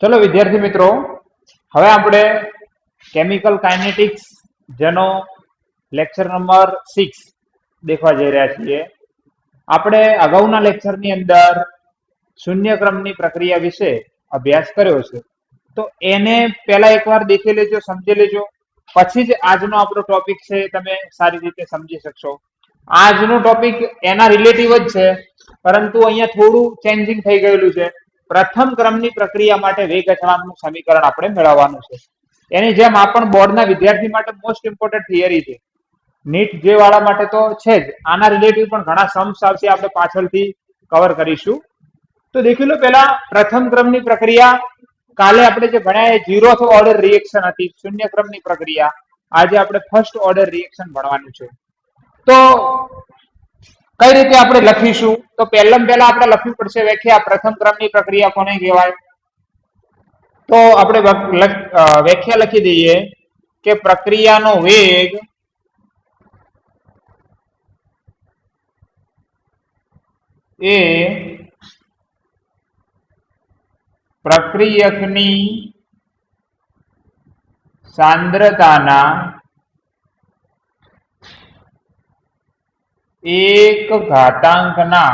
ચલો વિદ્યાર્થી મિત્રો, હવે આપણે કેમિકલ કાઇનેટિક્સ જેનો લેક્ચર નંબર 6 દેખવા જઈ રહ્યા છીએ. આપણે અગાઉના લેક્ચરની અંદર શૂન્યક્રમની પ્રક્રિયા વિશે અભ્યાસ કર્યો છે, તો એને પહેલા એકવાર દેખી લેજો, સમજી લેજો, પછી જ આજનો આપણો ટોપિક છે તમે સારી રીતે સમજી શકશો. આજનો ટોપિક એના રિલેટિવ જ છે, પરંતુ અહીંયા થોડું ચેન્જિંગ થઈ ગયેલું છે. પ્રથમ ક્રમની પ્રક્રિયા માટે વેગ અચળાંકનું સમીકરણ આપણે મેળવવાનું છે. એની જેમ આ પણ બોર્ડના વિદ્યાર્થી માટે મોસ્ટ ઇમ્પોર્ટન્ટ થિયરી છે. નીટ જે વાળા માટે તો છે જ, આના રિલેટિવ પણ ઘણા સમ્સ આવશે, આપણે પાછળથી કવર કરીશું. તો દેખી લો, પહેલા પ્રથમ ક્રમની પ્રક્રિયા કાલે આપણે જે ભણ્યા એ 0th ઓર્ડર રિએક્શન હતી, શૂન્ય ક્રમની પ્રક્રિયા. આજે આપણે ફર્સ્ટ ઓર્ડર રિએક્શન ભણવાનું છે. તો કઈ રીતે આપણે લખીશું? તો પહેલા આપણે લખવી પડશે વ્યાખ્યા. પ્રથમ ક્રમની પ્રક્રિયા કોને કહેવાય? તો આપણે વ્યાખ્યા લખી દઈએ કે પ્રક્રિયાનો વેગ એ પ્રક્રિયકની સાંદ્રતાના એક ઘાતાંકના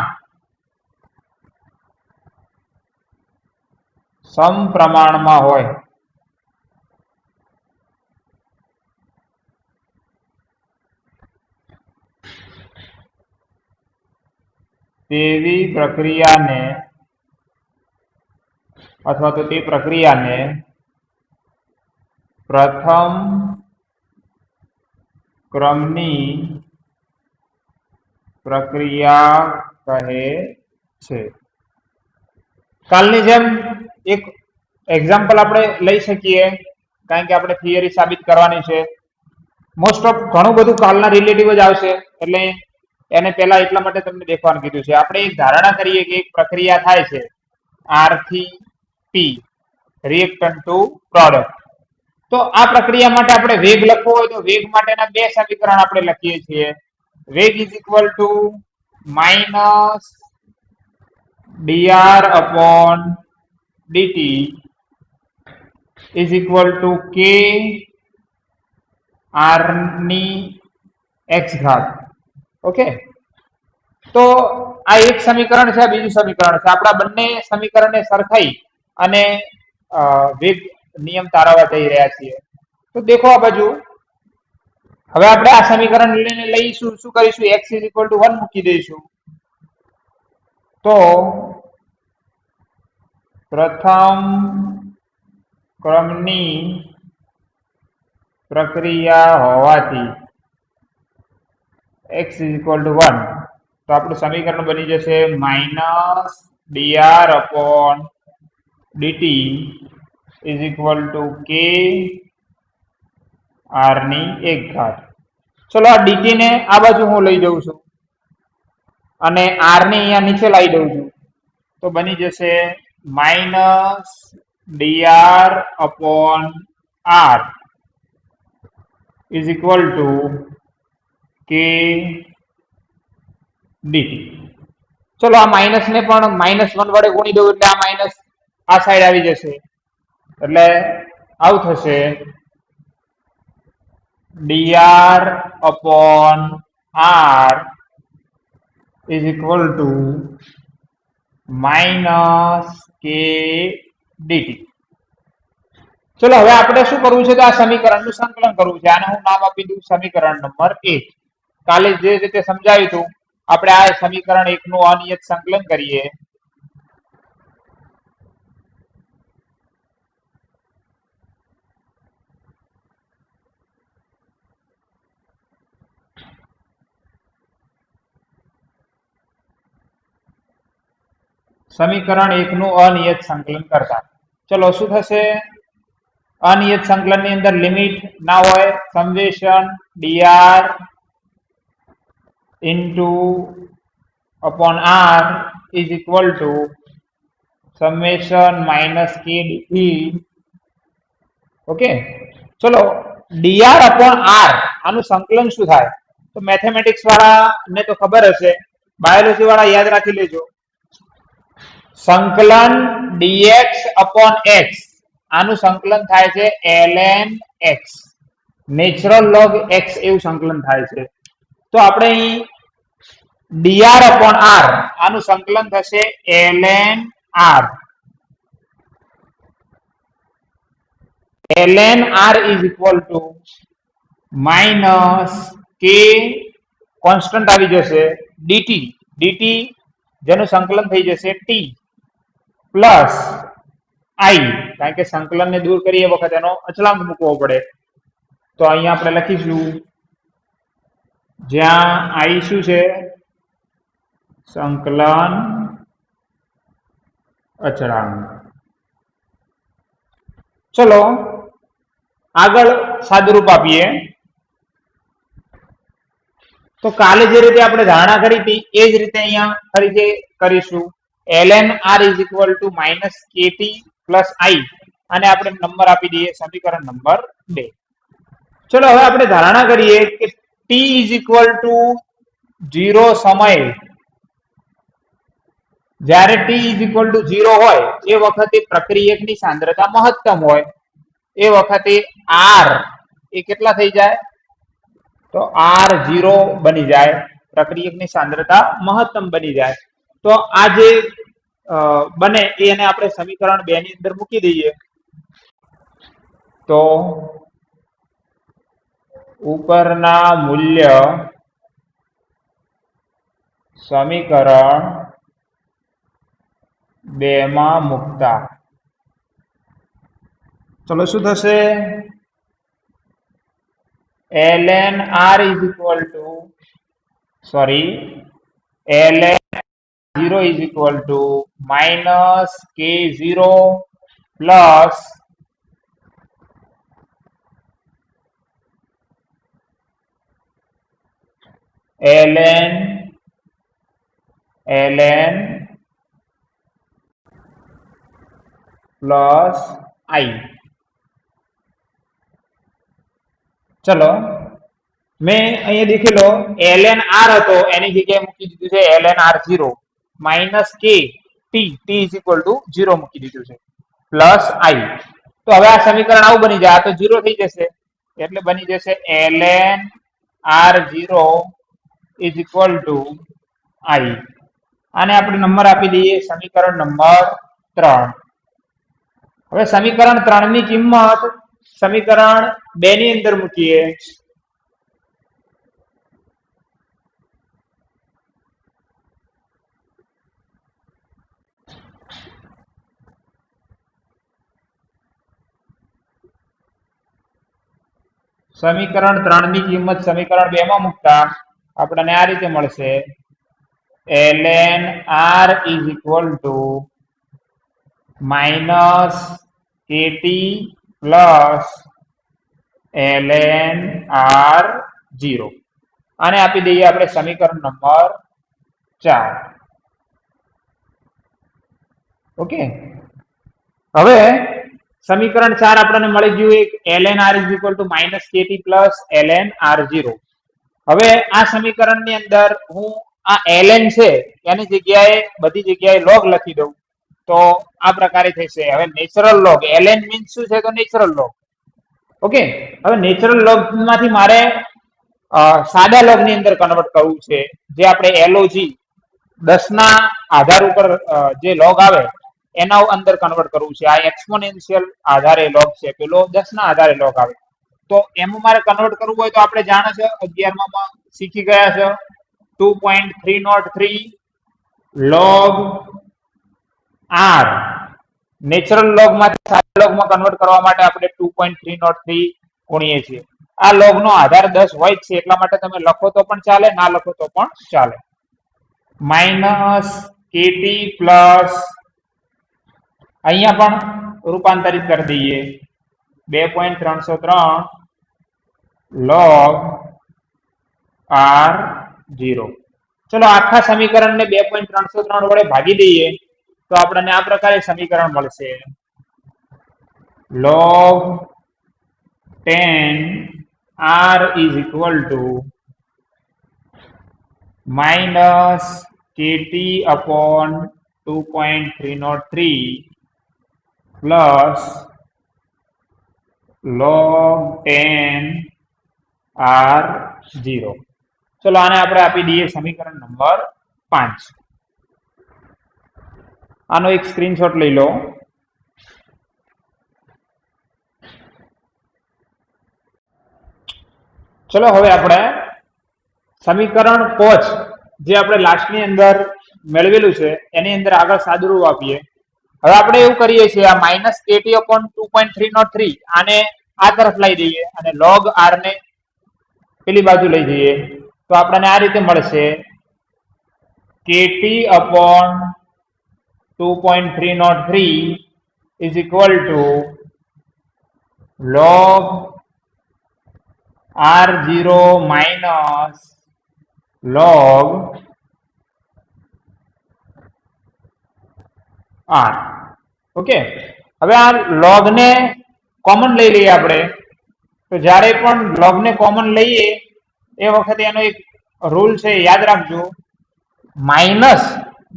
સમપ્રમાણમાં હોય. તેવી પ્રક્રિયાને અથવા તો તે પ્રક્રિયાને પ્રથમ ક્રમની પ્રક્રિયા કહે છે. કાલની જેમ એક એક્ઝામ્પલ આપણે લઈ શકીએ, કારણ કે આપણે થિયરી સાબિત કરવાની છે. મોસ્ટ ઓફ ઘણું બધું કાલના રિલેટિવ જ આવશે, એટલે એને પહેલા એટલા માટે તમને દેખવાનું કીધું છે. આપણે એક ધારણા કરીએ કે એક પ્રક્રિયા થાય છે R થી P, રિએક્ટન્ટ ટુ પ્રોડક્ટ. તો આ પ્રક્રિયા માટે આપણે વેગ લખવો હોય તો વેગ માટેના બે સમીકરણ આપણે લખીએ છીએ. વેગ is equal to minus dr upon dt is equal to k r ની x ઘાત. ઓકે, તો આ એક સમીકરણ છે, બીજું સમીકરણ છે. આપણા બંને સમીકરણને સરખાઈ અને વેગ નિયમ તારવવા જઈ રહ્યા છીએ. તો દેખો આ બાજુ, હવે આપણે આ સમીકરણ લઈશું, શું કરીશું? x is equal to 1 મૂકી દઈશું. તો પ્રથમ ક્રમની પ્રક્રિયા હોવાથી x is equal to 1, તો આપણું સમીકરણ બની જશે minus dr upon dt is equal to k r ની એક ઘાત. ચલો આ dt ને આ બાજુ હું લઈ જઉં છું અને r ને અહીંયા નીચે લાવી દઉં છું, તો બની જશે minus dr upon r is equal to k dt. ચલો આ માઇનસ ને પણ -1 વડે ગુણી દઉં એટલે આ માઇનસ આ સાઈડ આવી જશે, એટલે આવું થશે dr upon r is equal to minus k dt. ચલો હવે આપણે શું કરવું છે? તો આ સમીકરણનું સંકલન કરવું છે. આને હું નામ આપી દઉં સમીકરણ નંબર 1. કાલે જે રીતે સમજાવ્યું હતું, આપણે આ સમીકરણ 1 નું અનિયત સંકલન કરીએ. સમીકરણ 1 નું અનિયત સંકલન કરતા ચલો શું થશે? અનિયત સંકલન ની અંદર લિમિટ ના હોય, summation dr into upon r is equal to summation minus k dt. Okay, ચલો dr upon r આનું સંકલન શું થાય? તો મેથેમેટિક્સ વાળા ને તો ખબર હશે, બાયોલોજી વાળા યાદ રાખી લેજો. સંકલન dx upon x આનું સંકલન થાય છે ln x, natural log x એવું સંકલન થાય છે. તો આપણે અહીં dr upon r આનું સંકલન થશે ln r. ln r is equal to minus k constant આવી જશે dt, dt જેનું સંકલન થઈ જશે t પ્લસ i, કારણ કે સંકલનને દૂર કરીએ વખત એનો અચળાંક મૂકવો પડે. તો અહીંયા આપણે લખીશું જ્યાં i શું છે, સંકલન અચળાંક. ચલો આગળ સાદુરૂપ આપીએ. તો કાલે જે રીતે આપણે ધારણા કરી હતી એ જ રીતે અહીંયા ફરીથી કરીશું. ln r is equal to minus kt plus i અને આપણે નંબર આપી દઈએ સમીકરણ નંબર 2. ચલો હવે આપણે ધારણા કરીએ કે t is equal to 0 સમયે, જ્યારે t is equal to 0 હોય એ વખતે પ્રક્રિયકની સાંદ્રતા મહત્તમ હોય, એ વખતે r એ કેટલા થઈ જાય, તો r0 બની જાય, પ્રક્રિયકની સાંદ્રતા મહત્તમ બની જાય. તો આ જે બને એને આપણે સમીકરણ 2 ની અંદર મૂકી દઈએ. તો ઉપરના મૂલ્ય સમીકરણ 2 માં મૂકતા ચલો શું થશે, ln r is equal to ln 0 is equal to minus k0 plus ln plus i. ચલો મેં અહીંયા દેખી લો ln r હતો એની જગ્યાએ મૂકી દીધું છે ln r0 minus k t is equal to 0 મૂકી દીધું છે plus i. તો હવે આ સમીકરણ આવું બની જાય, આ તો 0 થઈ જશે એટલે બની જશે ln r0 is equal to i. આને આપણે નંબર આપી દઈએ સમીકરણ નંબર 3. હવે સમીકરણ 3 ની કિંમત સમીકરણ 2 ની અંદર મૂકીએ. સમીકરણ 3 ની કિંમત સમીકરણ 2 માં મૂકતા આપણને આ રીતે મળશે, ln r is equal to minus kt plus ln r0. આને આપી દઈએ આપણે સમીકરણ નંબર 4. ઓકે, હવે સમીકરણ 4 આપણને મળી ગયું એક ln r is equal to minus kt plus ln r0. હવે આ સમીકરણની અંદર હું આ ln છે એની જગ્યાએ બધી જગ્યાએ log લખી દઉં તો આ પ્રકારે થશે. હવે નેચરલ લોગ, ln મીન્સ શું છે, તો નેચરલ લોગ. ઓકે, હવે નેચરલ લોગ માંથી મારે સાદા લોગ ની અંદર કન્વર્ટ કરવું છે, જે આપણે log 10 ના આધાર ઉપર જે લોગ આવે એના અંદર કન્વર્ટ કરવું છે. આ એક્સપોનેન્શિયલ આધારે લોગ છે, પેલો 10 ના આધારે લોગ આવે. તો એમાં મારે કન્વર્ટ કરવું હોય તો આપણે જાણે છે 11 માં શીખી ગયા છે 2.303 log r. નેચરલ લોગ માંથી સાદા લોગ માં કન્વર્ટ કરવા માટે આપણે 2.303 ગુણીએ છીએ. આ લોગ નો આધાર 10 હોય છે એટલા માટે તમે લખો તો પણ ચાલે, ના લખો તો પણ ચાલે. માઇનસ kt પ્લસ અહીંયા પણ રૂપાંતરિત કરી દઈએ 2.303 log r0. ચલો આખા સમીકરણને 2.303 વડે ભાગી દઈએ તો આપણને આ પ્રકારે સમીકરણ મળશે, log 10 r is equal to minus kt upon 2.303 plus log 10 r0. ચલો આને આપણે આપી દઈએ સમીકરણ નંબર 5. આનો એક સ્ક્રીનશોટ લઈ લો. ચલો હવે આપણે સમીકરણ 5 જે આપણે લાસ્ટની અંદર મેળવેલું છે એની અંદર આગળ સાદુરૂપ આપીએ. હવે આપણે એવું કરીએ છીએ, આ -kt/2.303 આને આ તરફ લઈ જઈએ અને log r ને પેલી બાજુ લઈ જઈએ તો આપણને આ રીતે મળશે kt/2.303 is equal to log r0 minus log r. Okay, હવે આ log ને કોમન લઈ લઈએ આપણે. તો જ્યારે પણ log ને કોમન લઈએ એ વખતે એનો એક રૂલ છે, યાદ રાખજો. માઇનસ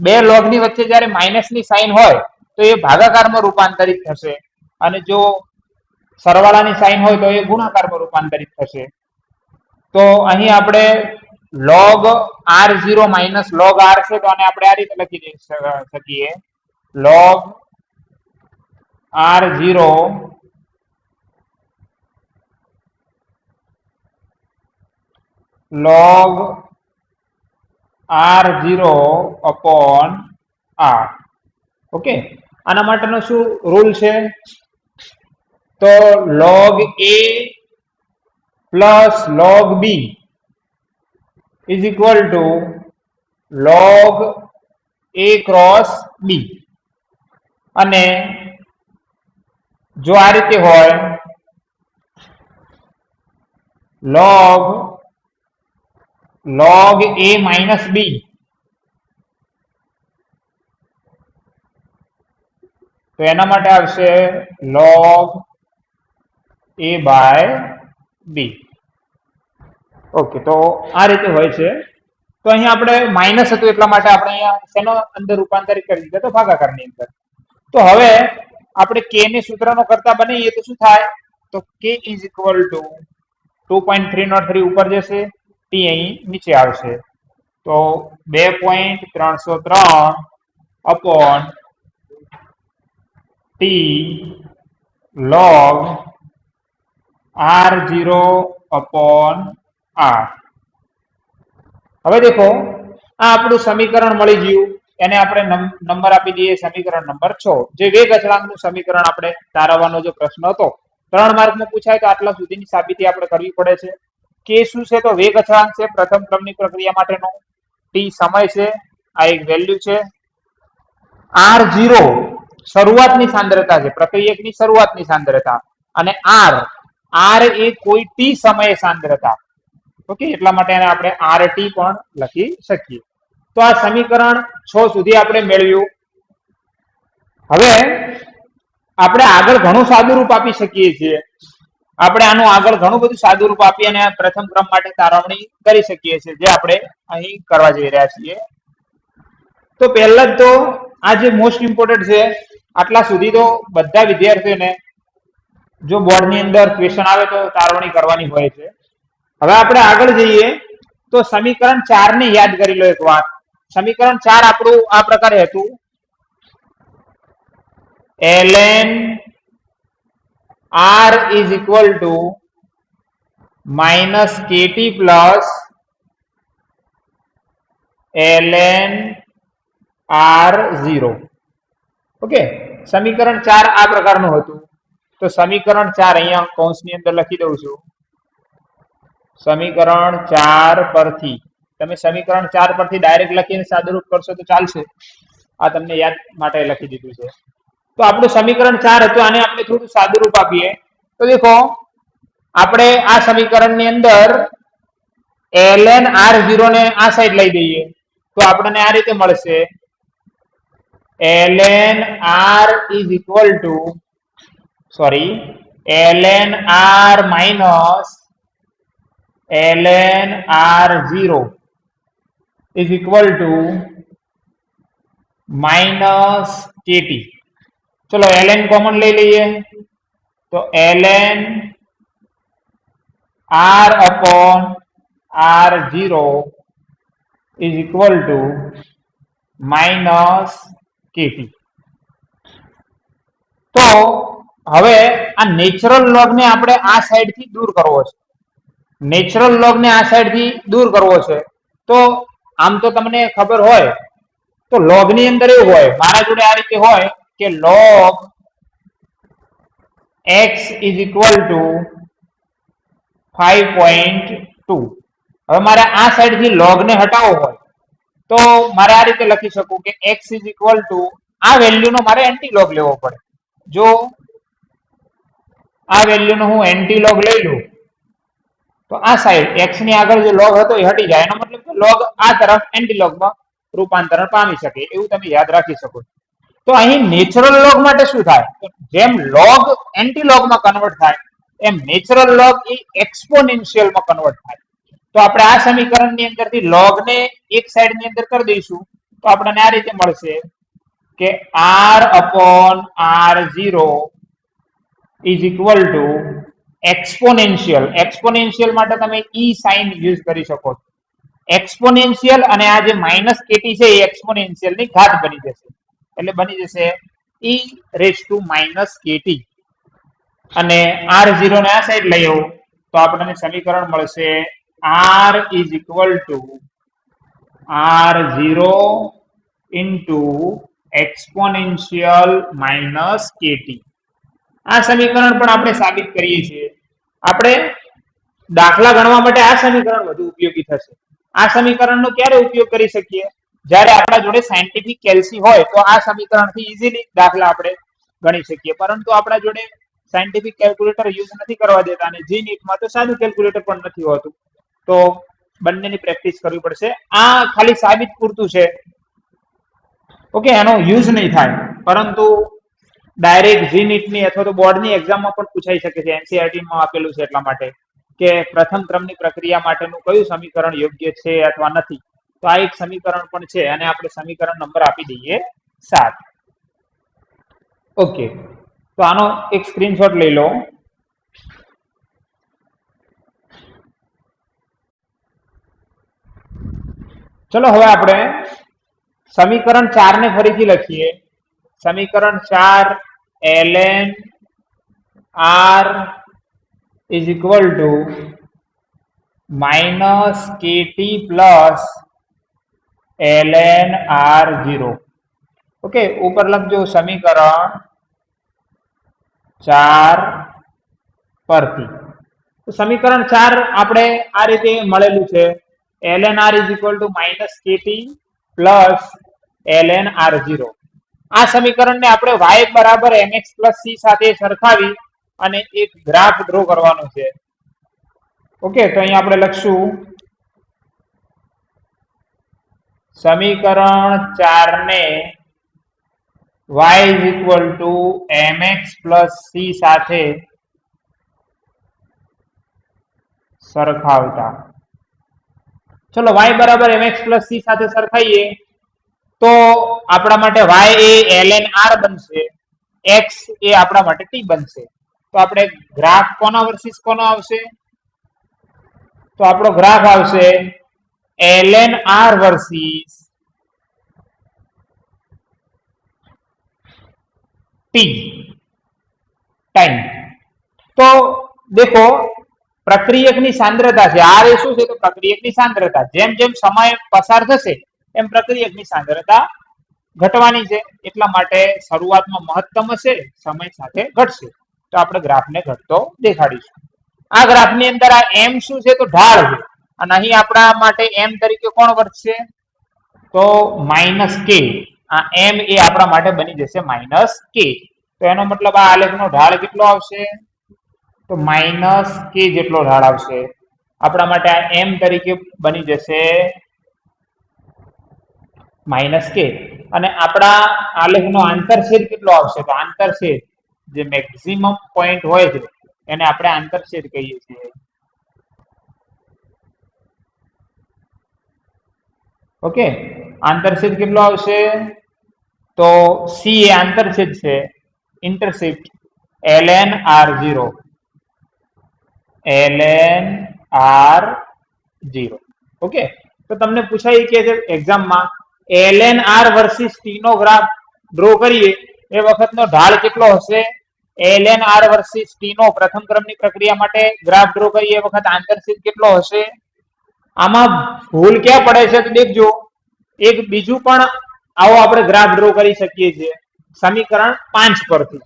બે log ની વચ્ચે જ્યારે માઇનસ ની સાઇન હોય તો એ ભાગાકારમાં રૂપાંતરિત થશે, અને જો સરવાળાની સાઇન હોય તો એ ગુણાકારમાં રૂપાંતરિત થશે. તો અહીં આપણે log r0 minus log r છે તો આને આપણે આ રીતે લખી શકીએ, log r0 log r0 upon r. Okay, આના માટેનો શું રૂલ છે? તો log a plus log b is equal to log a cross b. અને જો આ રીતે હોય log a minus b તો એના માટે આવશે log a by b. Okay, તો આ રીતે હોય છે. તો અહીંયા આપણે માઇનસ હતું એટલા માટે આપણે અહીંયા શેનો અંદર રૂપાંતરિત કરી દીધા? તો ભાગાકારની અંદર. તો હવે આપણે k ને સૂત્રનો કરતા બનાવીએ તો શું થાય? તો k is equal to 2.303 ઉપર જશે, t અહીં નીચે આવશે. તો 2.303 upon t log r0 upon r. હવે દેખો, આ આપણું સમીકરણ મળી ગયું. એને આપણે નંબર આપી દઈએ સમીકરણ નંબર 6. જે વેગ અચળાંકનું સમીકરણ આપણે તારવવાનો જો પ્રશ્ન હતો, 3 માર્કમાં પૂછાય તો આટલા સુધીની સાબિતી આપણે કરવી પડે છે. કે શું છે? તો વેગ અચળાંક છે પ્રથમ ક્રમની પ્રક્રિયા માટેનો. ટી સમય છે, આ એક વેલ્યુ છે. r0 શરૂઆતની સાંદ્રતા છે, પ્રક્રિયકની શરૂઆતની સાંદ્રતા. અને r એ કોઈ ટી સમયે સાંદ્રતા. ઓકે, એટલા માટે એને આપણે rt પણ લખી શકીએ. તો આ સમીકરણ 6 સુધી આપણે મેળવ્યું. હવે આપણે આગળ ઘણું સાદુરૂપ આપી શકીએ છીએ. આપણે આનું આગળ ઘણું બધું સાદુરૂપ આપી અને પ્રથમ ક્રમ માટે તારવણી કરી શકીએ છીએ, જે આપણે અહીં કરવા જઈ રહ્યા છીએ. તો પહેલા જ તો આ જે મોસ્ટ ઇમ્પોર્ટન્ટ છે, આટલા સુધી તો બધા વિદ્યાર્થીઓને જો બોર્ડની અંદર ક્વેશ્ચન આવે તો તારવણી કરવાની હોય છે. હવે આપણે આગળ જઈએ તો સમીકરણ 4 ને યાદ કરી લો એકવાર. સમીકરણ 4 આપણું આ પ્રકારે હતું, ln r is equal to minus kt plus ln r0. Okay, સમીકરણ 4 આ પ્રકારનું હતું. તો સમીકરણ 4 અહીંયા કૌંસની અંદર લખી દઉં છું. સમીકરણ 4 પરથી તમે સમીકરણ 4 પરથી ડાયરેક્ટ લખીને સાદુરૂપ કરશો તો ચાલશે. આ તમને યાદ માટે લખી દીધું છે. તો આપણું સમીકરણ 4 હતું, આને આપણે થોડું સાદુરૂપ આપીએ. તો દેખો, આપણે આ સમીકરણની અંદર ln r0 ને આ સાઈડ લઈ દઈએ તો આપણને આ રીતે મળશે, ln r is equal to ln r minus ln r0 is equal to minus kt. ચલો ln કોમન લઈ લઈએ, તો ln r upon r0 is equal to minus kt. તો હવે આ નેચરલ લોગ ને આપણે આ સાઈડ થી દૂર કરવો છે, નેચરલ લોગ ને આ સાઈડ થી દૂર કરવો છે. તો આમ તો તમને ખબર હોય તો લોગ ની અંદર એવું હોય, મારા જોડે આ રીતે હોય કે log x is equal to 5.2. હવે મારે આ સાઈડ થી લોગ ને હટાવવો હોય તો મારે આ રીતે લખી શકું કે x is equal to આ વેલ્યુ નો મારે એન્ટી લોગ લેવો પડે. જો આ વેલ્યુ નો હું એન્ટી લોગ લઈ લઉં તો આ સાઈડ x ની આગળ જે લોગ હતો એ હટી જાય, એનો મતલબ કે લોગ આ તરફ એન્ટી લોગ માં રૂપાંતરણ પામી શકે, એવું તમે યાદ રાખી શકો. તો અહીં નેચરલ લોગ માટે શું થાય, જેમ લોગ એન્ટી લોગ માં કન્વર્ટ થાય એમ નેચરલ લોગ એ એક્સપોનેન્શિયલ માં કન્વર્ટ થાય. તો આપણે આ સમીકરણ ની અંદર થી લોગ ને એક સાઈડ ની અંદર કરી દઈશું તો આપણને આ રીતે મળશે કે r upon r0 is equal to exponential. exponential માટે તમે e સાઇન યુઝ કરી શકો છો. exponential અને આ જે માઇનસ કેટી છે એ exponential ની ઘાત બની જશે, એટલે બની જશે e raised to minus kt. અને r0 ને આ સાઈડ લઈ આવો તો આપણને સમીકરણ મળશે r is equal to r0 into exponential minus kt. આ સમીકરણ પણ આપણે સાબિત કરીએ છીએ. આપણે દાખલા ગણવા માટે આ સમીકરણ વધુ ઉપયોગી થશે. આ સમીકરણનો ક્યારે ઉપયોગ કરી શકીએ, જ્યારે આપણા જોડે સાયન્ટિફિક કેલ્સી હોય તો આ સમીકરણથી ઇઝીલી દાખલા આપણે ગણી શકીએ. પરંતુ આપણા જોડે સાયન્ટિફિક કેલ્ક્યુલેટર યુઝ નથી કરવા દેતા અને જી નીટમાં તો સાદું કેલ્ક્યુલેટર પણ નથી હોતું, તો બંનેની પ્રેક્ટિસ કરવી પડશે. આ ખાલી સાબિત પૂરતું છે, ઓકે, એનો યુઝ નહીં થાય, પરંતુ ડાયરેક્ટ જી નીટની અથવા તો બોર્ડની એક્ઝામમાં પણ પૂછાઈ શકે છે. એનસીઆરટી માં આપેલું છે એટલા માટે કે પ્રથમ ક્રમની પ્રક્રિયા માટેનું કયું સમીકરણ યોગ્ય છે અથવા નથી. તો આ એક સમીકરણ પણ છે અને આપણે સમીકરણ નંબર આપી દઈએ 7. ઓકે, તો આનો એક સ્ક્રીનશોટ લઈ લો. ચલો હવે આપણે સમીકરણ 4 ને ફરીથી લખીએ. સમીકરણ 4 ln r is equal to minus kt plus ln r0. Okay, ઉપર લખજો સમીકરણ 4 પરથી. તો સમીકરણ 4 આપણે આ રીતે મળેલું છે, ln r is equal to minus kt plus ln r0. આ સમીકરણને આપણે y બરાબર mx plus c સાથે સરખાવી અને એક ગ્રાફ ડ્રો કરવાનો છે. ઓકે, તો અહીં આપણે લખશું સમીકરણ 4 ને y is equal to mx plus c સાથે સરખાવતા. ચલો y બરાબર mx plus c સાથે સરખાઈએ તો આપણા માટે y એ ln r બનશે, x એ આપણા માટે t બનશે. તો આપણે ગ્રાફ કોના વર્સિસ કોનો આવશે, તો આપણો ગ્રાફ આવશે ln r versus t time. તો દેખો પ્રક્રિયકની સાંદ્રતા છે, r એ શું છે, તો પ્રક્રિયકની સાંદ્રતા. જેમ જેમ સમય પસાર થશે એમ પ્રક્રિયકની સાંદ્રતા ઘટવાની છે, એટલા માટે શરૂઆતમાં મહત્તમ હશે, સમય સાથે ઘટશે. તો આપણે ગ્રાફને ઘટતો દેખાડીશું. આ ગ્રાફની અંદર આ m શું છે, તો ઢાળ છે, અને અહીં આપણા માટે m તરીકે કોણ વર્તશે, તો માઇનસ k. આ m એ આપણા માટે બની જશે માઇનસ k. તો એનો મતલબ આ આલેખનો ઢાળ કેટલો આવશે, તો માઇનસ k જેટલો ઢાળ આવશે. આપણા માટે આ m તરીકે બની જશે માઇનસ k. અને આપણા આલેખનો આંતરછેદ કેટલો આવશે, તો આંતરછેદ જે મેક્સિમમ પોઈન્ટ હોય છે એને આપણે આંતરછેદ કહીએ છીએ. ઓકે, આંતરછેદ કેટલો આવશે, તો c એ આંતરછેદ છે intercept ln r0 ln r0. Okay, તો તમને પૂછાય કે એક્ઝામમાં ln r વર્સિસ t નો ગ્રાફ ડ્રો કરીએ એ વખતનો ઢાળ કેટલો હશે? ln r વર્સિસ t નો પ્રથમ ક્રમની પ્રક્રિયા માટે ગ્રાફ ડ્રો કરીએ એ વખત આંતરછેદ કેટલો હશે? આમાં ભૂલ ક્યાં પડે છે તો દેખજો, એક બીજું પણ આવો આપણે ગ્રાફ ડ્રો કરી શકીએ છીએ સમીકરણ 5 પરથી.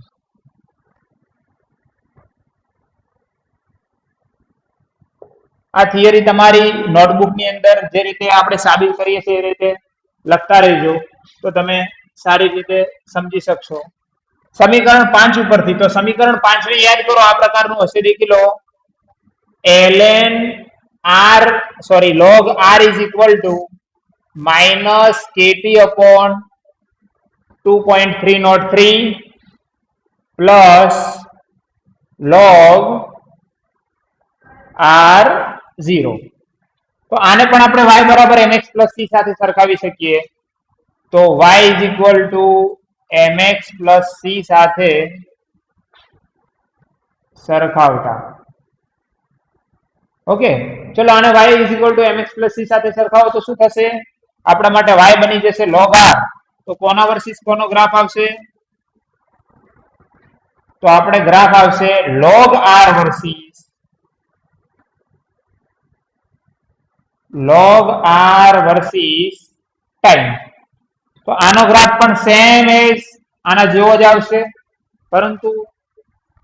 આ થિયરી તમારી નોટબુક ની અંદર જે રીતે આપણે સાબિત કરીએ છીએ એ રીતે લખતા રહેજો તો તમે સારી રીતે સમજી શકશો. સમીકરણ 5 ઉપરથી, તો સમીકરણ 5 ને યાદ કરો આ પ્રકારનું હશે, દેખી લો ln r log r is equal to minus kt upon 2.303 plus log r0. તો આને પણ આપણે y બરાબર mx plus c સાથે સરખાવી શકીએ. તો y is equal to mx plus c સાથે સરખાવતા. ઓકે, ચલો આને y is equal to mx plus c સાથે સરખાવો તો શું થશે? આપણા માટે y બની જશે log r. તો કોના વર્સિસ કોનો ગ્રાફ આવશે? તો આપણે ગ્રાફ આવશે log r વર્સિસ ટાઈમ. તો આનો ગ્રાફ પણ સેમ એઝ આના જેવો જ આવશે, પરંતુ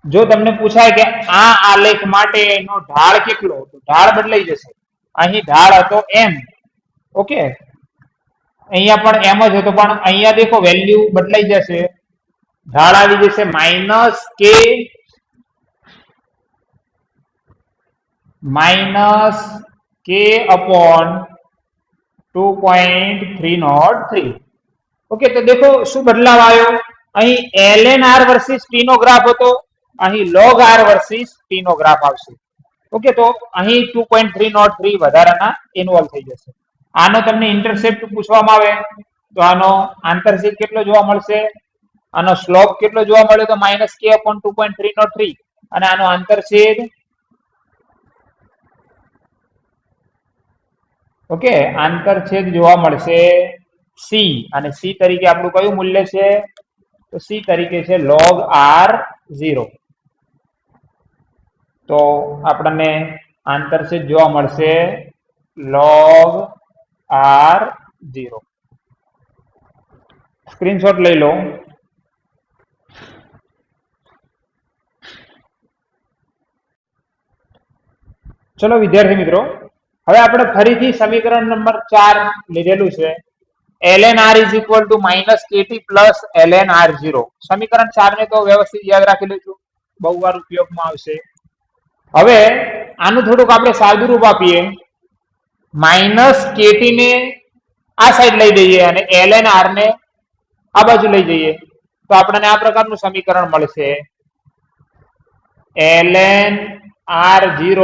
જો તમને પૂછાય કે આ આલેખ માટે એનો ઢાળ કેટલો, તો ઢાળ બદલાઈ જશે. અહીં ઢાળ હતો m, ઓકે, અહીંયા પણ m જ હતો, પણ અહીંયા દેખો વેલ્યુ બદલાઈ જશે, ઢાળ આવી જશે માઇનસ k upon 2.303. ઓકે, તો દેખો શું બદલાવ આવ્યો? અહીં ln r વર્સિસ t નો ગ્રાફ હતો, અહીં log r વર્સિસ t નો ગ્રાફ આવશે. ઓકે, તો અહીં 2.303 વધારાના ઇન્વોલ્વ થઈ જશે. આનો તમને ઇન્ટરસેપ્ટ પૂછવામાં આવે તો આનો આંતરછેદ કેટલો જોવા મળશે? આનો સ્લોપ કેટલો જોવા મળે? તો માઇનસ k upon 2.303. અને આનો આંતરછેદ, ઓકે, આંતરછેદ જોવા મળશે c, અને c તરીકે આપણું કયું મૂલ્ય છે? તો c તરીકે છે log r0. તો આપણને આંતરછેદ જોવા મળશે log r0. સ્ક્રીનશોટ લઈ લો. ચલો વિદ્યાર્થી મિત્રો, હવે આપણે ફરીથી સમીકરણ નંબર 4 લીધેલું છે, ln r is equal to minus kt plus ln r0. સમીકરણ 4 ને તો વ્યવસ્થિત યાદ રાખી લેજો, બહુ વાર ઉપયોગમાં આવશે. હવે આનું થોડુંક આપણે સાદુરૂપ આપીએ, માઇનસ kt ને આ સાઈડ લઈ જઈએ અને ln r ને આ બાજુ લઈ જઈએ તો આપણને આ પ્રકારનું સમીકરણ મળશે, ln r0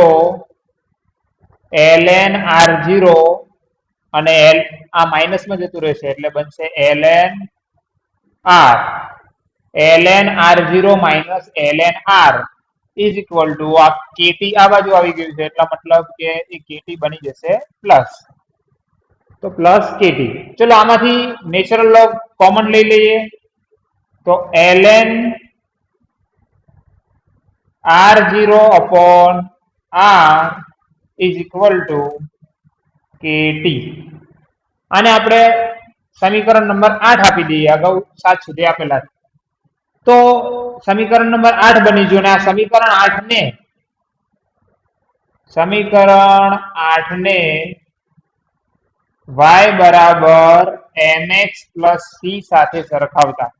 અને આ માઇનસ માં જતું રહેશે એટલે બનશે ln r0 minus ln r is equal to આ kt આ બાજુ આવી ગયું છે, એટલા મતલબ કે એ kt બની જશે પ્લસ. તો પ્લસ kt. ચલો આમાંથી નેચરલ લોગ કોમન લઈ લઈએ તો ln r0 upon r is equal to kt. આને આપણે સમીકરણ નંબર 8 આપી દઈએ, અગાઉ 7 સુધી આપેલા. તો સમીકરણ નંબર 8 બની ગયું, અને આ સમીકરણ 8 ને y બરાબર mx plus c સાથે સરખાવતા.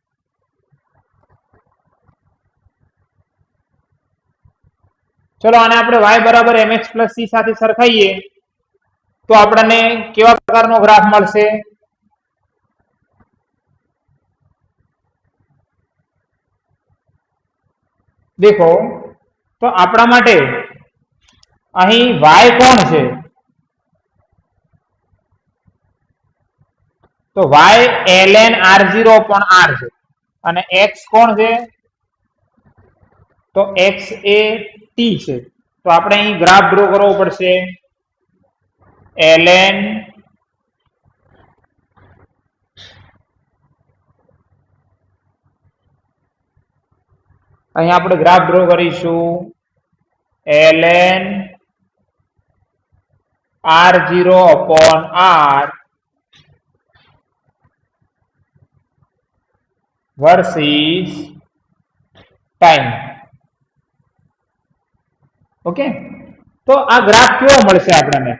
ચલો આને આપણે y બરાબર mx plus c સાથે સરખાઈએ તો આપણને કેવા પ્રકારનો ગ્રાફ મળશે? દેખો, તો આપણા માટે અહીં y કોણ છે? તો y ln r0 upon r છે, અને x કોણ છે? તો એક્સ એ ટી છે, તો આપણે અહીં ગ્રાફ ડ્રો કરવો પડશે. ln અહીં આપણે ગ્રાફ ડ્રો કરીશું ln r0 upon r versus time. Okay, તો આ ગ્રાફ કેવો મળશે આપણને?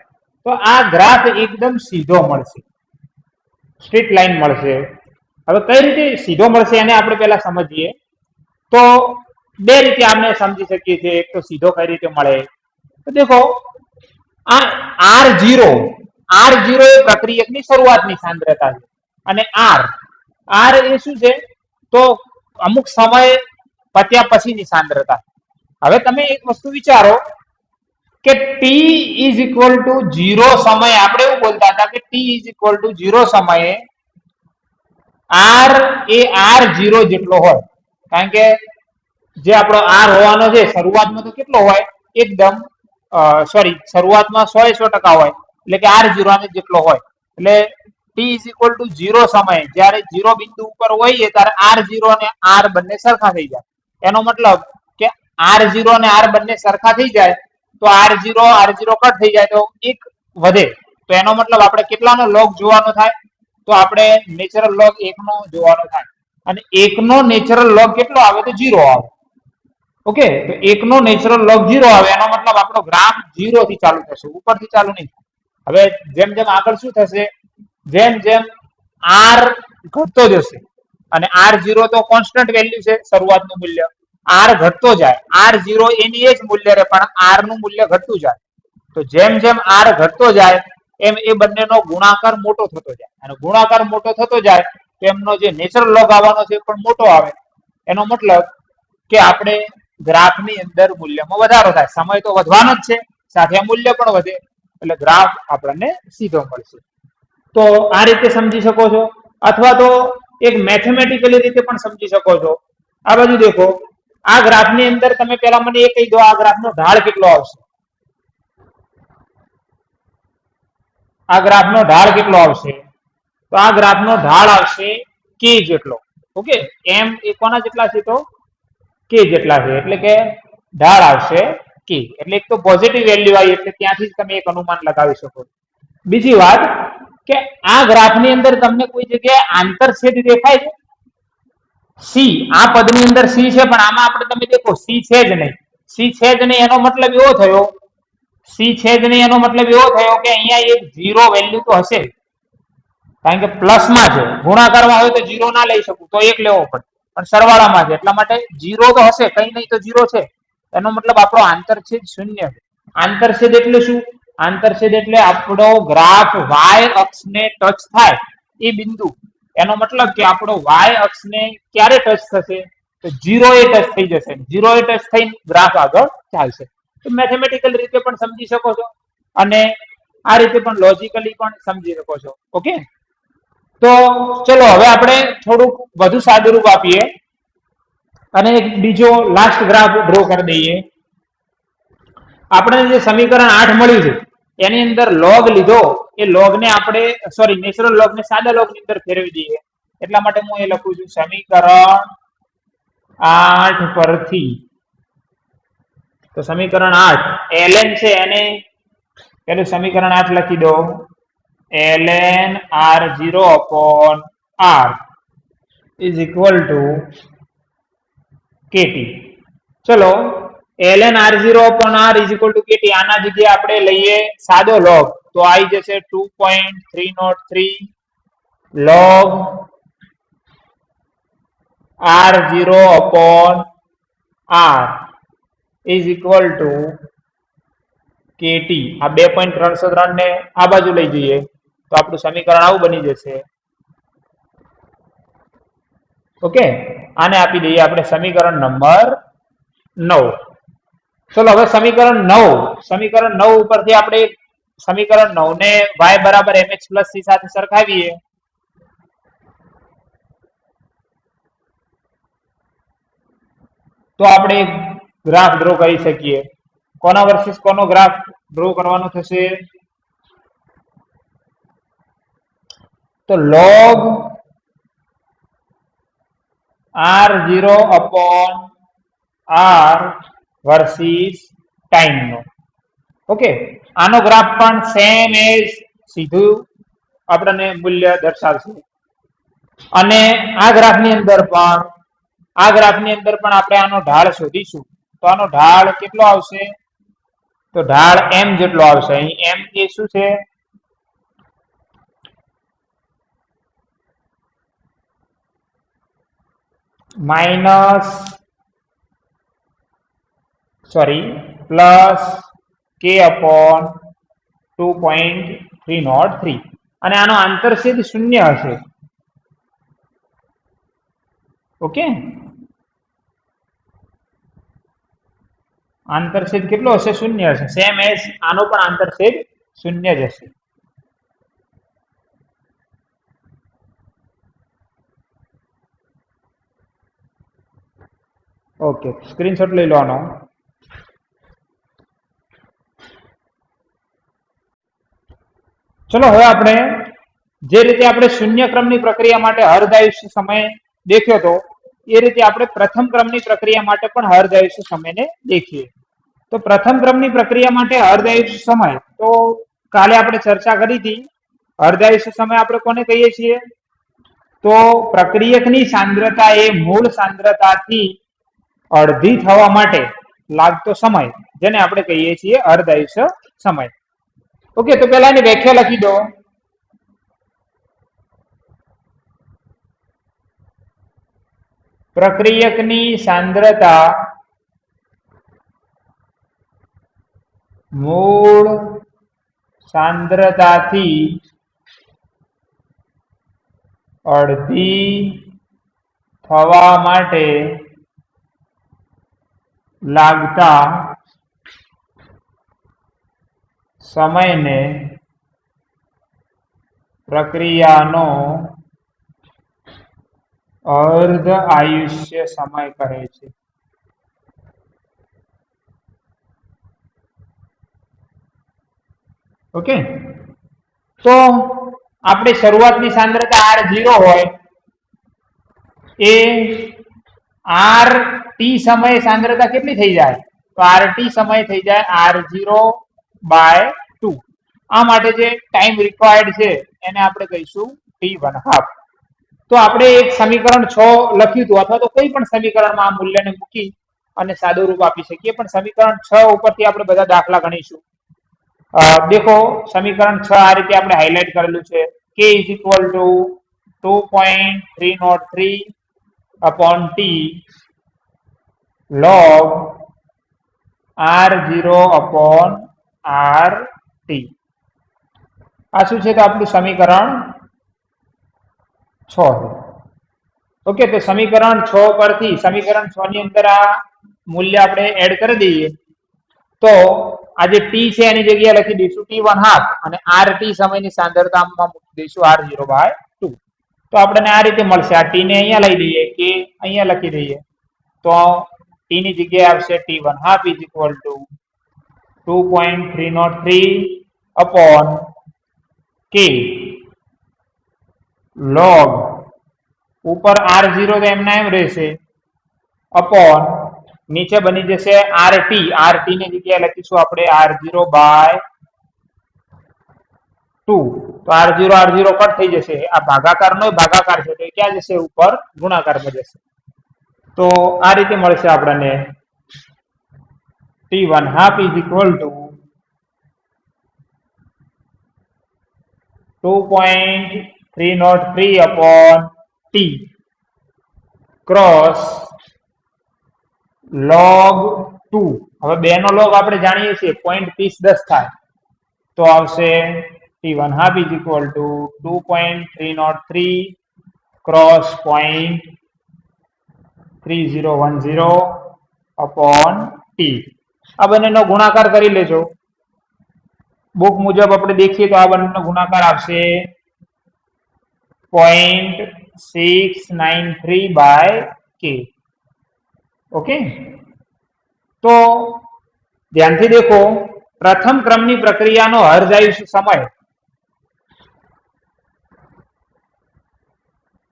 તો આ ગ્રાફ એકદમ સીધો મળશે, સ્ટ્રેટ લાઈન મળશે. હવે કઈ રીતે સીધો મળશે એને આપણે પહેલા સમજીએ. તો બે રીતે આપણે સમજી શકીએ છીએ. એક તો સીધો કઈ રીતે મળે, તો દેખો આ R0 એ પ્રક્રિયકની શરૂઆતની સાંદ્રતા છે, અને R એ શું છે? તો અમુક સમય પત્યા પછીની સાંદ્રતા. હવે તમે એક વસ્તુ વિચારો કે t ઇઝ ઇક્વલ ટુ 0 સમયે આપણે એવું બોલતા હતા કે t ઇઝ ઇક્વલ ટુ 0 સમયે R એ R0 જેટલો હોય. કારણ કે જે આપણો R હોવાનો છે શરૂઆતમાં તો કેટલો હોય? એકદમ શરૂઆતમાં 100% હોય, એટલે કે R0 જેટલો હોય. એટલે t ઇઝ ઇક્વલ ટુ 0 સમયે જ્યારે 0 બિંદુ ઉપર હોઈએ ત્યારે R0 અને R બંને સરખા થઈ જાય. એનો મતલબ કે R0 અને R બંને સરખા થઈ જાય તો R0 કટ થઈ જાય તો એક વધે. તો એનો મતલબ આપણે કેટલાનો લોગ જોવાનો થાય? તો આપણે નેચરલ લોગ 1 નો જોવાનો થાય. અને 1 નો નેચરલ લોગ કેટલો આવે? તો 0 આવે. ઓકે, તો 1 નો નેચરલ લોગ 0 આવે. એનો મતલબ આપણો ગ્રાફ 0 થી ચાલુ થશે, ઉપરથી ચાલુ નહીં. હવે જેમ જેમ આગળ શું થશે? જેમ જેમ R ઘટતો જશે, અને R0 તો કોન્સ્ટન્ટ વેલ્યુ છે, શરૂઆતનું મૂલ્ય. R ઘટતો જાય, R0 એની એ જ મૂલ્ય રહે, પણ R નું મૂલ્ય ઘટતું જાય. તો જેમ જેમ R ઘટતો જાય એમ એ બંનેનો ગુણાકાર મોટો થતો જાય, અને ગુણાકાર મોટો થતો જાય તો એમનો જે નેચરલ લોગ આવવાનો છે પણ મોટો આવે. એનો મતલબ કે આપણે ગ્રાફની અંદર મૂલ્યમાં વધારો થાય. સમય તો વધવાનો જ છે, સાથે મૂલ્ય પણ વધે, એટલે ગ્રાફ આપણને સીધો મળશે. તો આ રીતે સમજી શકો છો, અથવા તો એક મેથેમેટિકલી રીતે પણ સમજી શકો છો. આ બાજુ દેખો, આ ગ્રાફની અંદર તમે પહેલા મને એ કહી દો, આ ગ્રાફનો ઢાળ કેટલો આવશે? આ ગ્રાફનો ઢાળ કેટલો આવશે? તો આ ગ્રાફનો ઢાળ આવશે k જેટલો. ઓકે, m એ કોના જેટલા છે? તો k જેટલા છે, એટલે કે ઢાળ આવશે k. એટલે એક તો પોઝિટિવ વેલ્યુ આવી, એટલે ત્યાંથી જ તમે એક અનુમાન લગાવી શકો. બીજી વાત કે આ ગ્રાફની અંદર તમને કોઈ જગ્યાએ આંતરછેદ દેખાય છે? સી, આ પદની અંદર સી છે, પણ આમાં આપણે તમે દેખો સી છે જ નહીં. સી છે જ નહીં એનો મતલબ એવો થયો, સી છે જ નહીં એનો મતલબ એવો થયો કે અહીંયા એક 0 વેલ્યુ તો હશે, કારણ કે પ્લસમાં છે. ગુણાકારમાં હોય તો 0 ના લઈ શકું, તો 1 લેવો પડે, પણ સરવાળામાં છે એટલા માટે 0 તો હશે, કઈ નહીં તો 0 છે. એનો મતલબ આપણો આંતરછેદ 0 છે. આંતરછેદ એટલે શું? આંતરછેદ એટલે આપણો ગ્રાફ y અક્ષને ટચ થાય એ બિંદુ. એનો મતલબ કે આપણો y અક્ષને ક્યારે ટચ થશે? તો 0 એ ટચ થઈ જશે. 0 એ ટચ થઈને ગ્રાફ આગળ ચાલશે. તો મેથેમેટિકલ રીતે પણ સમજી શકો છો, અને આ રીતે પણ લોજિકલી પણ સમજી શકો છો. ઓકે, તો ચલો હવે આપણે થોડુંક વધુ સાદુરૂપ આપીએ અને એક બીજો લાસ્ટ ગ્રાફ ડ્રો કરી દઈએ. આપણે જે સમીકરણ 8 મળ્યું છે એની અંદર લોગ લીધો, એ લોગને આપણે નેચરલ લોગને સાદા લોગની અંદર ફેરવી દઈએ. એટલા માટે હું એ લખું છું સમીકરણ 8 પરથી. તો સમીકરણ 8 ln છે, એને પેલું સમીકરણ 8 લખી દો, ln r0 upon r is equal to kt. ચલો, ln r0 upon r is equal to kt. આના જગ્યાએ આપણે લઈએ સાદો લોગ, તો આવી જશે 2.303 log r0 upon r is equal to kt. આ 2.303 ને આ બાજુ લઈ જઈએ તો આપણું સમીકરણ આવું બની જશે. ઓકે, આને આપી દઈએ આપણે સમીકરણ નંબર 9. ચલો હવે સમીકરણ 9 ઉપરથી આપણે સમીકરણ 9 ને y બરાબર mx પ્લસ c સાથે સરખાવીએ. તો આપણે ગ્રાફ ડ્રો કરી શકીએ. કોના વર્સિસ કોનો ગ્રાફ ડ્રો કરવાનો થશે? તો log r0 upon r versus time નો. ઓકે, આનો ગ્રાફ પણ સેમ એઝ સીધું આપણને મૂલ્ય દર્શાવશે. અને આ ગ્રાફની અંદર પણ આપણે આનો ઢાળ શોધીશું. તો આનો ઢાળ કેટલો આવશે? તો ઢાળ m જેટલો આવશે. અહીં m એ શું છે? Plus k upon 2.303. અને આનો આંતરછેદ 0 હશે. ઓકે, આંતરછેદ કેટલો હશે? 0 હશે. સેમ એઝ આનો પણ આંતરછેદ 0 જ હશે. ઓકે, સ્ક્રીનશોટ લઈ લો આનો. ચલો હવે આપણે જે રીતે આપણે શૂન્ય ક્રમની પ્રક્રિયા માટે હર્ષાયુષ્ય સમય દેખ્યો હતો એ રીતે આપણે પ્રથમ ક્રમની પ્રક્રિયા માટે પણ હર્ષાયુષ્ય સમયને દેખીએ. તો પ્રથમ ક્રમની પ્રક્રિયા માટે હર્ષાયુષ્ય સમય, તો કાલે આપણે ચર્ચા કરી હતી. હર્ષાયુષ્ય સમય આપણે કોને કહીએ છીએ? તો પ્રક્રિયકની સાંદ્રતા એ મૂળ સાંદ્રતાથી અડધી થવા માટે લાગતો સમય, જેને આપણે કહીએ છીએ હર્ષાયુષ્ય સમય. ઓકે, તો પહેલા એની વ્યાખ્યા લખી દો. પ્રક્રિયકની સાંદ્રતા મૂળ સાંદ્રતાથી અડધી થવા માટે લાગતા સમયને પ્રક્રિયાનો અર્ધ આયુષ્ય સમય કહે છે. ઓકે, તો આપણે શરૂઆતની સાંદ્રતા r0 હોય એ rt સમયે સાંદ્રતા કેટલી થઈ જાય? તો rt સમય થઈ જાય r0/2. આ માટે જે ટાઈમ રિક્વાયર્ડ છે એને આપણે કહીશું t1/2. તો આપણે એક સમીકરણ 6 લખ્યું હતું, અથવા તો કોઈ પણ સમીકરણમાં આ મૂલ્યને મૂકી અને સાદું રૂપ આપી શકીએ. પણ સમીકરણ 6 ઉપરથી આપણે બધા દાખલા ગણીશું. દેખો, સમીકરણ 6 આ રીતે આપણે હાઇલાઇટ કરેલું છે. k is equal to 2.303 upon t log r0 upon rt. આ શું છે? તો આપણું સમીકરણ 6. ઓકે, તો સમીકરણ 6 પરથી સમીકરણ 6 ની અંદર આ મૂલ્ય આપણે એડ કરી દઈએ તો આ જે t છે એની જગ્યાએ લખી દઈશું t1/2 અને rt સમયની સાંદ્રતામાં મૂકી દઈશું r0/2. તો આપણને આ રીતે મળશે. આ t ને અહીંયા લઈ લઈએ, કે અહીંયા લખી દઈએ, તો t ની જગ્યાએ આવશે t1/2 is equal to 2.303 upon k log ઉપર r0 તો એમના એમ રહેશે, અપોન નીચે બની જશે rt. rt ની જગ્યાએ લખીશું આપણે r0/2. તો r0 કટ થઈ જશે. આ ભાગાકારનો ભાગાકાર છે, તો ક્યાં જશે? ઉપર ગુણાકારમાં જશે. તો આ રીતે મળશે આપણને t1/2 is equal to 2.303 upon t cross log 2. હવે 2 નો log આપણે જાણીએ છીએ 0.3010 થાય, તો આવશે t1/2 is equal to 2.303 cross 0.3010 upon t. આ બંનેનો ગુણાકાર કરી લેજો. બુક મુજબ આપણે દેખીએ તો આ બંનેનો ગુણાકાર આવશે 0.693/k. ઓકે, તો ધ્યાનથી દેખો, પ્રથમ ક્રમની પ્રક્રિયાનો હર્ષાયુષ્ય સમય,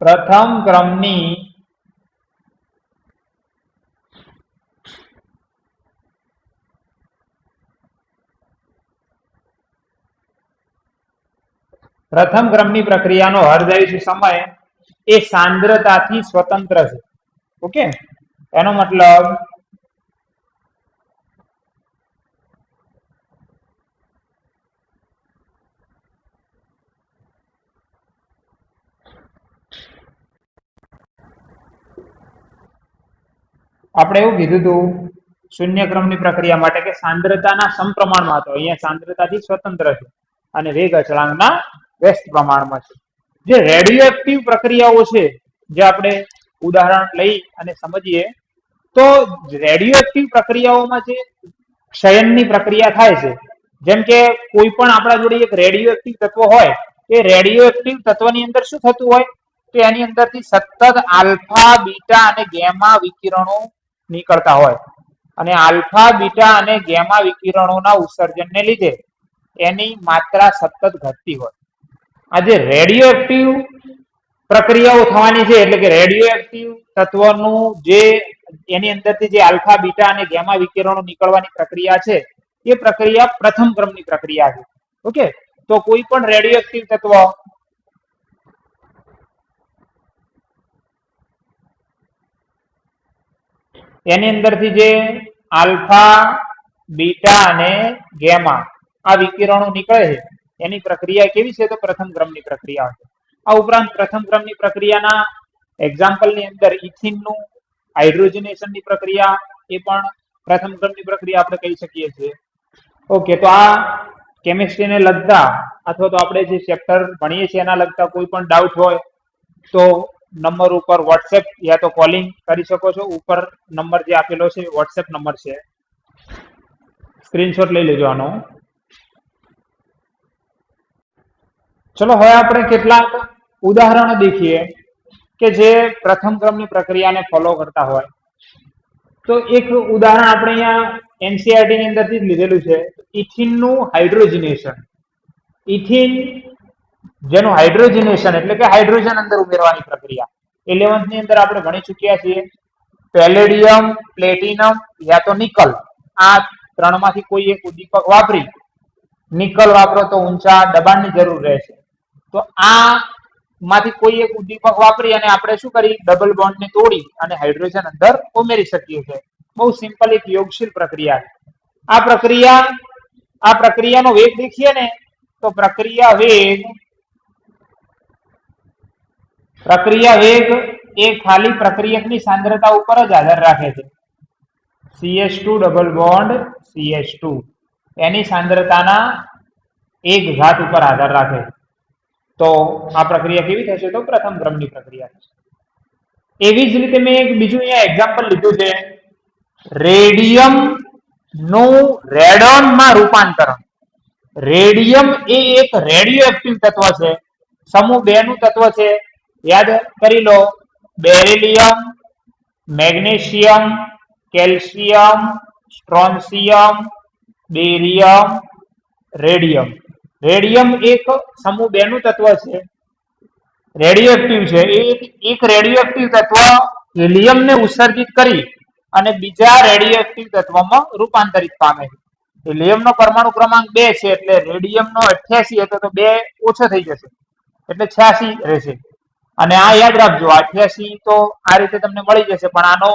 પ્રથમ ક્રમની પ્રક્રિયાનો હર્ષાયુષ્ય સમય એ સાંદ્રતાથી સ્વતંત્ર છે. ઓકે, એનો મતલબ આપણે એવું કીધું હતું શૂન્ય ક્રમની પ્રક્રિયા માટે કે સાંદ્રતાના સમપ્રમાણમાં હતો. અહીંયા સાંદ્રતાથી સ્વતંત્ર છે અને વેગ અચળાંકના વ્યસ્ત પ્રમાણમાં છે. જે રેડિયો એક્ટિવ પ્રક્રિયાઓ છે, જે આપણે ઉદાહરણ લઈ અને સમજીએ તો રેડિયો એક્ટિવ પ્રક્રિયાઓમાં જે ક્ષયનની પ્રક્રિયા થાય છે, જેમ કે કોઈ પણ આપણા જોડે એક રેડિયો એક્ટિવ તત્વ હોય, એ રેડિયો એક્ટિવ તત્વની અંદર શું થતું હોય તો એની અંદરથી સતત આલ્ફા, બીટા અને ગેમા વિકિરણો નીકળતા હોય અને આલ્ફા, બીટા અને ગેમા વિકિરણોના ઉત્સર્જનને લીધે એની માત્રા સતત ઘટતી હોય. આ જે રેડિયો એક્ટિવ પ્રક્રિયાઓ થવાની છે, એટલે કે રેડિયો એક્ટિવ તત્વનું જે એની અંદરથી જે આલ્ફા, બીટા અને ગેમા વિકિરણો નીકળવાની પ્રક્રિયા છે, એ પ્રક્રિયા પ્રથમ ક્રમની પ્રક્રિયા છે. ઓકે, તો કોઈ પણ રેડિયો એક્ટિવ તત્વ એની અંદરથી જે આલ્ફા, બીટા અને ગેમા આ વિકિરણો નીકળે છે, એની પ્રક્રિયા કેવી છે? તો પ્રથમ ક્રમની પ્રક્રિયા છે. આ ઉપરાંત પ્રથમ ક્રમની પ્રક્રિયાના એક્ઝામ્પલની અંદર ઇથિનનું હાઇડ્રોજનેશનની પ્રક્રિયા એ પણ પ્રથમ ક્રમની પ્રક્રિયા આપણે કહી શકીએ છીએ. ઓકે, તો આ કેમિસ્ટ્રીને લગતા અથવા તો આપણે જે ચેપ્ટર ભણીએ છીએ એના લગતા કોઈ પણ ડાઉટ હોય તો નંબર ઉપર વોટ્સએપ યા તો કોલિંગ કરી શકો છો. ઉપર નંબર જે આપેલો છે વોટ્સએપ નંબર છે, સ્ક્રીનશોટ લઈ લેજો આનો. ચલો હવે આપણે કેટલાક ઉદાહરણો દેખીએ કે જે પ્રથમ ક્રમની પ્રક્રિયાને ફોલો કરતા હોય. તો એક ઉદાહરણ આપણે અહીંયા એનસીઈઆરટી ની અંદરથી જ લીધેલું છે, ઇથિનનું હાઇડ્રોજનેશન. ઇથિન જેનું હાઇડ્રોજનેશન એટલે કે હાઇડ્રોજન અંદર ઉમેરવાની પ્રક્રિયા 11th ની અંદર આપણે ભણી ચૂક્યા છીએ. પેલેડિયમ, પ્લેટિનમ યા તો નિકલ, આ ત્રણમાંથી કોઈ એક ઉદ્દીપક વાપરી નિકલ વાપરો તો ઊંચા દબાણની જરૂર રહેશે. તો આ માંથી કોઈ એક ઉદ્દીપક વાપરી અને આપણે શું કરી, ડબલ બોન્ડને તોડી અને હાઇડ્રોજન અંદર ઉમેરી શકીએ છીએ. બહુ સિમ્પલ એક યોગશીલ પ્રક્રિયા. આ પ્રક્રિયાનો વેગ દેખીએ ને તો પ્રક્રિયા વેગ એ ખાલી પ્રક્રિયકની સાંદ્રતા ઉપર જ આધાર રાખે છે. CH2 ડબલ બોન્ડ CH2 એની સાંદ્રતાના 1 ઘાત ઉપર આધાર રાખે. તો આ પ્રક્રિયા કેવી થશે? તો પ્રથમ ક્રમની પ્રક્રિયા થશે. એવી જ રીતે મેં એક બીજું અહીંયા એક્ઝામ્પલ લીધું છે, રેડિયમ નું રેડોનમાં રૂપાંતરણ. રેડિયમ એ એક રેડિયો એક્ટિવ તત્વ છે, સમૂહ 2 નું તત્વ છે. યાદ કરી લો, beryllium, magnesium, calcium, strontium, barium, radium. Radium એક સમૂહ 2 નું તત્વ છે, રેડિયો એક્ટિવ છે. એ એક રેડિયો એક્ટિવ તત્વ હિલિયમને ઉત્સર્જિત કરી અને બીજા રેડિયો એક્ટિવ તત્વમાં રૂપાંતરિત પામે છે. હિલિયમનો પરમાણુ ક્રમાંક 2 છે, એટલે રેડિયમનો 88 હતો તો 2 ઓછો થઈ જશે, એટલે 86 રહેશે. અને આ યાદ રાખજો, 88 તો આ રીતે તમને મળી જશે, પણ આનો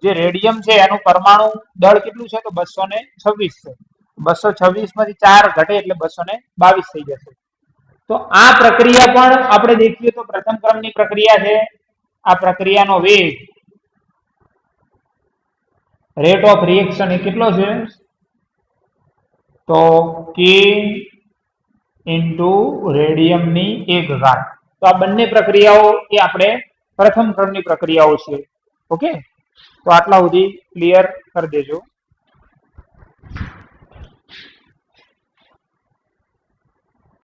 જે રેડિયમ છે એનું પરમાણુ દળ કેટલું છે? તો 226 છે. 226 માંથી 4 ઘટે એટલે 222 થઈ જશે. તો આ પ્રક્રિયા પણ આપણે દેખીએ તો પ્રથમ ક્રમની પ્રક્રિયા છે. આ પ્રક્રિયાનો વેગ, રેટ ઓફ રિએક્શન એ કેટલો છે? તો K ઇન્ટુ રેડિયમની 1 ઘાત. તો આ બંને પ્રક્રિયાઓ એ આપણે પ્રથમ ક્રમની પ્રક્રિયાઓ છે. ઓકે, તો આટલા સુધી ક્લિયર કરી દેજો.